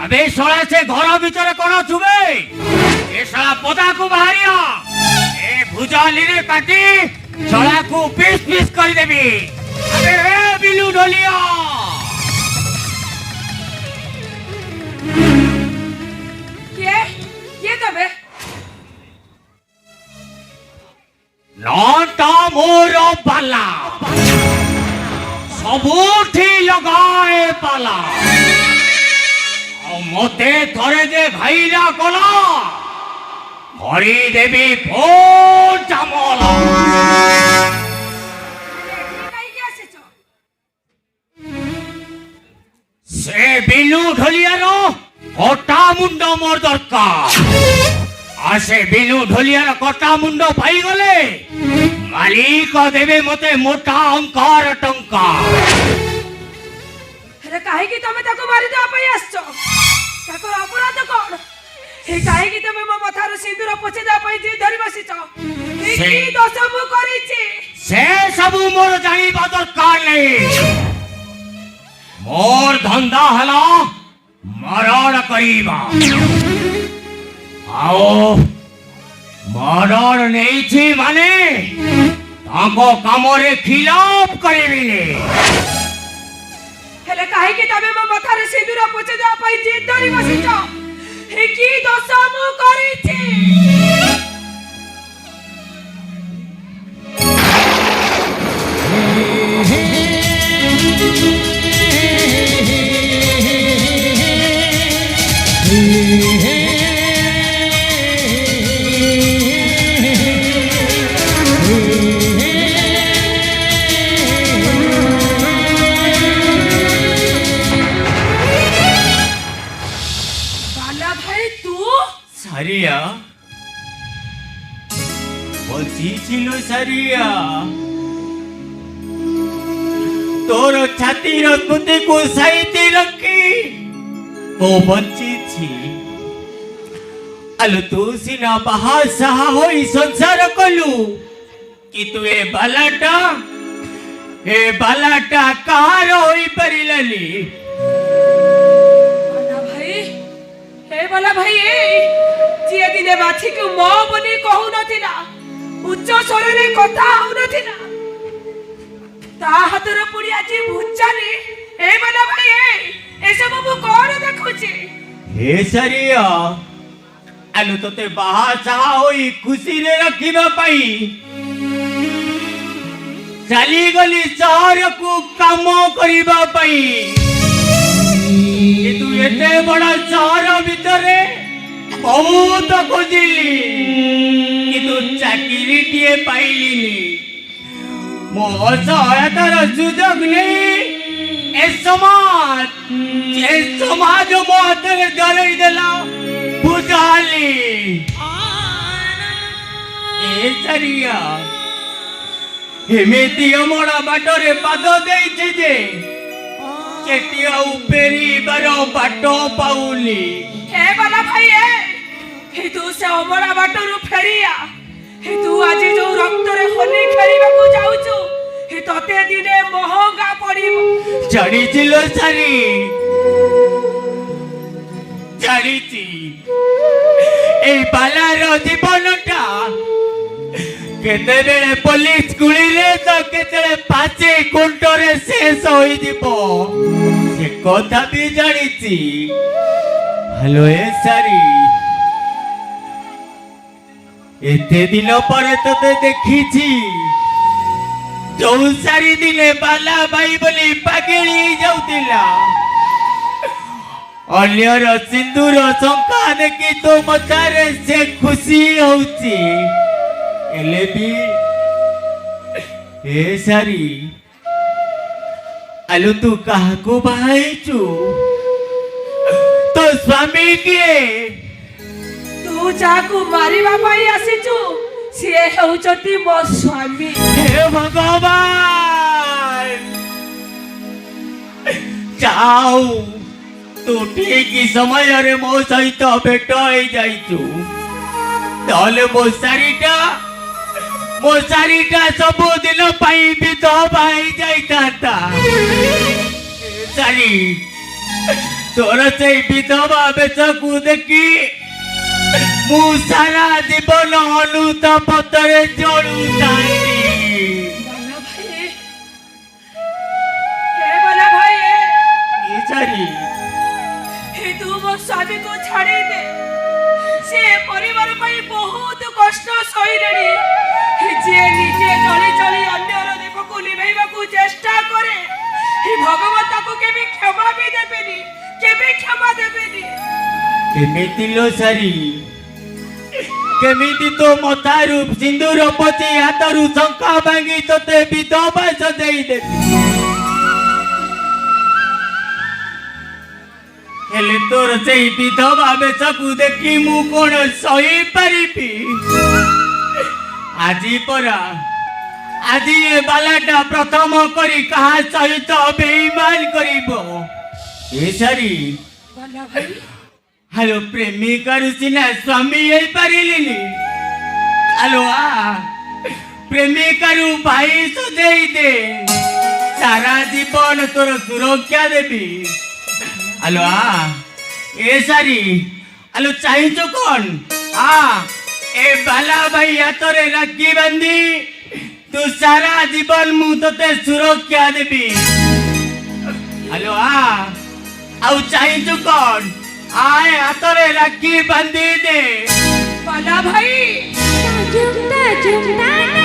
अबे शोला से घर भीतर कौन छुबे ए शाला पदा को बाहरिया ए भुजाली रे काटी शोला को पीस पीस कर देबी अबे ए बिलू ढोलिया ये तबे नौटा मोर पाला सबुठी लगाए पाला मते थरे जे भाईरा कला हरी देवी फोन चामला से बिलू ढोलियारो कटा मुंड मोर दरकार आ से बिलू ढोलियार कटा मुंड पाई गले मालिक देवे मते मोटा अंकार टंका अरे काहे की तमे ताको मारी दे पई आछो ताको अपराध कोन हे काहे की तमे मो मथार सिंदूर पोछे दे पई जे धरि बसिछो हे की दोष मु करिछि से सब मोर जानिबा दरकार नै मोर धंधा हला मरण करीबा आओ मरण नहीं छी माने ताको कामरे खिलाफ करेबिले हेले काहे की तमे मो मथार सिंदूर पोछे दे पई जे धरि बसिछो हे की दोष मु करिछि सारिया बची छिलो सारिया तोर छाती रखुते को साइते रखी तो बची छी आलू तू सिना बाहा सहा होई संसार कलु कि तू ए बालाटा कार होई परिलली बोला भाई जिए दिने बाछी को मो बनी कहू नथिला उच्च स्वर रे कथा हउ नथिला ता हातर पुड़ी आज भुचाली ए बोला भाई ए सब मु कोन देखुची हे सरिया आलू तोते बाहा चाहा होई खुशी रे रखिबा पाई चली गली शहर को काम करिबा पाई कि तू एते बड़ा शहर भितरे बहुत खोजिली कि तू चाकरी टिए पाइलिनी मो सहायतार सुजोग नहीं ए समाज मो हाथे धरई देला बुझाली ए सरिया एमिति अमरा बाटरे पाद देइछि जे केटिया उपेरी बारो बाटो पाउली हे बाला भाई हे तू से अमरा बाटरू फेरिया हे तू आज जो रक्त रे होली खेलिबा को जाउछु हे तते दिने महंगा पड़िबो जानिचिलो सारी जानिची ए बालार जीवनटा केते बेले पुलिस गुली रे तो केते पाचे कुंटरे शेष होई दिबो से कथा भी जानिची हेलो ए सारी एते दिन परे तते देखिछि जो सारी दिने बाला भाई बोली पागेली जाउतिला अन्यर सिंदूर शंका देखि तो मतारे से खुशी होउची एले भी ए सारी आलू तू कहा को बाहाइचु तो स्वामी के तू जाकू मारिबा पाई आसीचु से हेउचती मो स्वामी हे भगवान जाओ तू ठीक समय रे मो सहित भेट हो जाइचु तले मोसारीटा सब दिन पाई भी तो भाई जाइता सारी ତୋର ସେଇ ବିଧବା ବେଶକୁ ଦେଖି ମୁଁ ସାରା ଜୀବନ ଅନୁତାପତରେ ଜଳୁଥାନ୍ତି। ବାଲା ଭାଇ ହେ ବାଲା ଭାଇ ଏସାରି ହେ ତୁ ମୋ ସ୍ୱାମୀକୁ ଛାଡ଼ି ଦେ। ସେ ପରିବାର ପାଇଁ ବହୁତ କଷ୍ଟ ସହିଲେଣି। ଯିଏ ନିଜେ ଚଳି ଚଳି ଅନ୍ୟର ଦୀପକୁ ଲିଭେଇବାକୁ ଚେଷ୍ଟା କରେ ଭଗବାନ ତାକୁ କେବେ କ୍ଷମା ବି ଦେବେନି, କେବେ କ୍ଷମା ଦେବେନି। କେମିତି ଲୋ ସାରି କେମିତି ତୋ ମଥାରୁ ସିନ୍ଦୁର ପୋଛି ହାତରୁ ଶଙ୍ଖା ଭାଙ୍ଗି ତୋତେ ବିଧବା ସଜେଇଦେବି। ହେଲେ ତୋର ସେଇ ବିଧବା ବେଶକୁ ଦେଖି ମୁଁ କଣ ସହିପାରିବି? ଆଜି ପରା ଆଜି ଏ ବାଲାଟା ପ୍ରଥମ କରି କାହା ସହିତ ବେଇମାନ କରିବ? ଏ ସାରି ବାଲା ଭାଇ ହ୍ୟାଲୋ ପ୍ରେମିକାରୁ ସିନା ସ୍ୱାମୀ ହେଇପାରିଲିନି, ହ୍ୟାଲୋ ପ୍ରେମିକାରୁ ଭାଇ ସଜେଇ ଦେ, ସାରା ଜୀବନ ତୋର ସୁରକ୍ଷା ଦେବି। ହ୍ୟାଲୋ ଏ ସାରି ହ୍ୟାଲୋ ଚାହିଁଛୁ କଣ? ଏ ବାଲା ଭାଇ ହାତରେ ରାକ୍ଷୀ ବାନ୍ଧି ତୁ ସାରା ଜୀବନ ମୁଁ ତୋତେ ସୁରକ୍ଷା ଦେବି। ହ୍ୟାଲୋ ଆଉ ଚାହିଁଛୁ କଣ? ଆଏ ହାତରେ ରାକ୍ଷୀ ବାନ୍ଧି ଦେ। ବାଲା ଭାଇ ताजुम ताजुम ताजुम